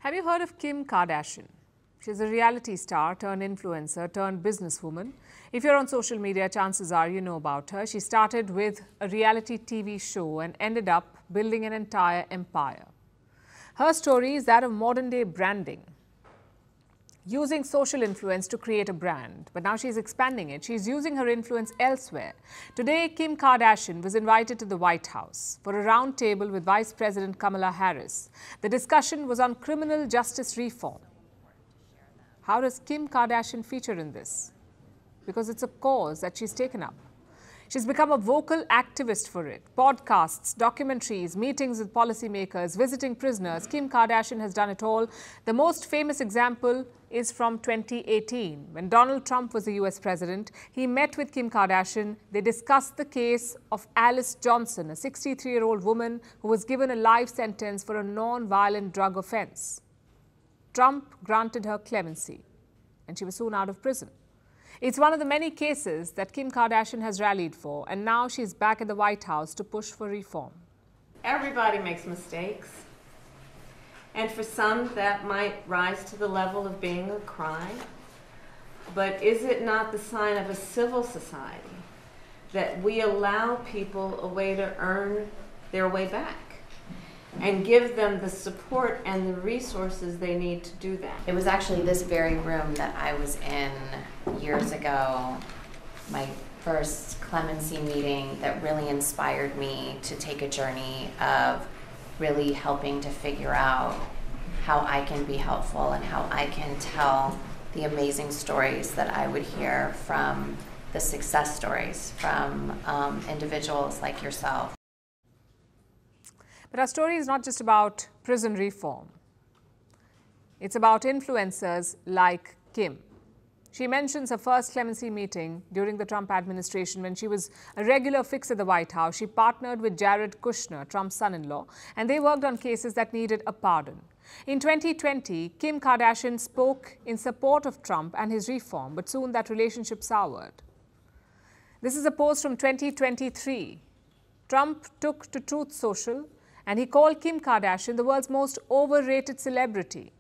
Have you heard of Kim Kardashian? She's a reality star turned influencer turned businesswoman. If you're on social media, chances are you know about her. She started with a reality TV show and ended up building an entire empire. Her story is that of modern-day branding, using social influence to create a brand. But now she's expanding it. She's using her influence elsewhere. Today, Kim Kardashian was invited to the White House for a round table with Vice President Kamala Harris. The discussion was on criminal justice reform. How does Kim Kardashian feature in this? Because it's a cause that she's taken up. She's become a vocal activist for it. Podcasts, documentaries, meetings with policymakers, visiting prisoners. Kim Kardashian has done it all. The most famous example is from 2018. When Donald Trump was the US president, he met with Kim Kardashian. They discussed the case of Alice Johnson, a 63-year-old woman who was given a life sentence for a non-violent drug offense. Trump granted her clemency, and she was soon out of prison. It's one of the many cases that Kim Kardashian has rallied for, and now she's back at the White House to push for reform. Everybody makes mistakes, and for some that might rise to the level of being a crime. But is it not the sign of a civil society that we allow people a way to earn their way back and give them the support and the resources they need to do that? It was actually this very room that I was in years ago, my first clemency meeting, that really inspired me to take a journey of really helping to figure out how I can be helpful and how I can tell the amazing stories that I would hear from the success stories from individuals like yourself. But our story is not just about prison reform. It's about influencers like Kim. She mentions her first clemency meeting during the Trump administration when she was a regular fix at the White House. She partnered with Jared Kushner, Trump's son-in-law, and they worked on cases that needed a pardon. In 2020, Kim Kardashian spoke in support of Trump and his reform, but soon that relationship soured. This is a post from 2023. Trump took to Truth Social and he called Kim Kardashian the world's most overrated celebrity.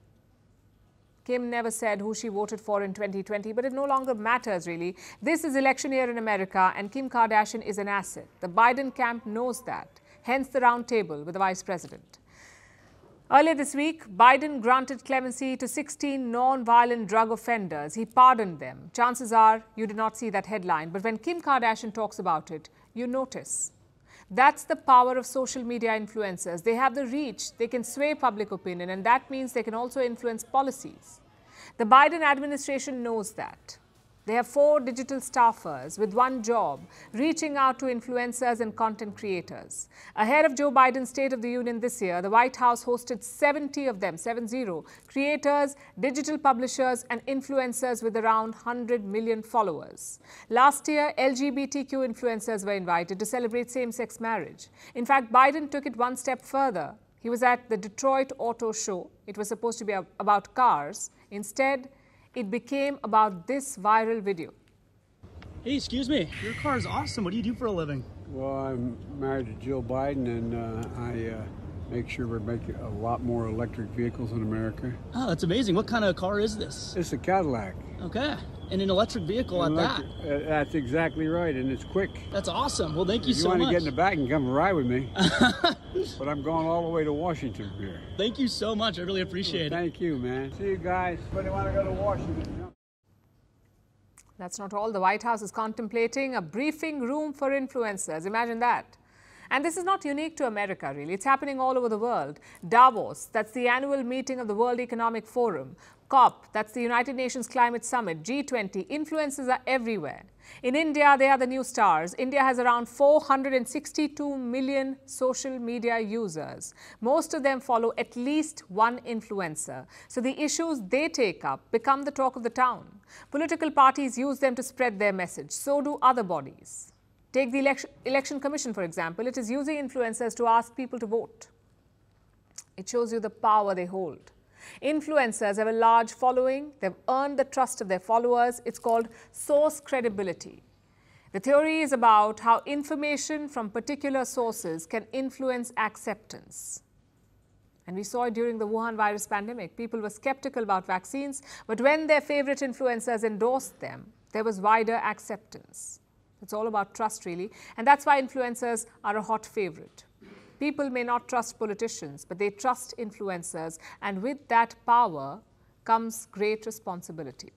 Kim never said who she voted for in 2020, but it no longer matters, really. This is election year in America, and Kim Kardashian is an asset. The Biden camp knows that, hence the round table with the vice president. Earlier this week, Biden granted clemency to 16 non-violent drug offenders. He pardoned them. Chances are you did not see that headline, but when Kim Kardashian talks about it, you notice. That's the power of social media influencers. They have the reach, they can sway public opinion, and that means they can also influence policies. The Biden administration knows that. They have 4 digital staffers with one job, reaching out to influencers and content creators. Ahead of Joe Biden's State of the Union this year, the White House hosted 70 of them, 70, creators, digital publishers, and influencers with around 100 million followers. Last year, LGBTQ influencers were invited to celebrate same-sex marriage. In fact, Biden took it one step further. He was at the Detroit Auto Show. It was supposed to be about cars. Instead, it became about this viral video. Hey, excuse me. Your car is awesome. What do you do for a living? Well, I'm married to Jill Biden, and I make sure we're making a lot more electric vehicles in America. Oh, that's amazing. What kind of car is this? It's a Cadillac. Okay. And an electric vehicle at that. That's exactly right, and it's quick. That's awesome. Well, thank you so much. If you want to get in the back and come ride with me. But I'm going all the way to Washington here. Thank you so much. I really appreciate it. Thank you, man. See you guys. But I want to go to Washington. That's not all. The White House is contemplating a briefing room for influencers. Imagine that. And this is not unique to America, really. It's happening all over the world. Davos, that's the annual meeting of the World Economic Forum. COP, that's the United Nations Climate Summit. G20, influencers are everywhere. In India, they are the new stars. India has around 462 million social media users. Most of them follow at least one influencer. So the issues they take up become the talk of the town. Political parties use them to spread their message. So do other bodies. Take the Election Commission, for example. It is using influencers to ask people to vote. It shows you the power they hold. Influencers have a large following. They've earned the trust of their followers. It's called source credibility. The theory is about how information from particular sources can influence acceptance. And we saw it during the Wuhan virus pandemic. People were skeptical about vaccines, but when their favorite influencers endorsed them, there was wider acceptance. It's all about trust, really. And that's why influencers are a hot favorite. People may not trust politicians, but they trust influencers. And with that power comes great responsibility.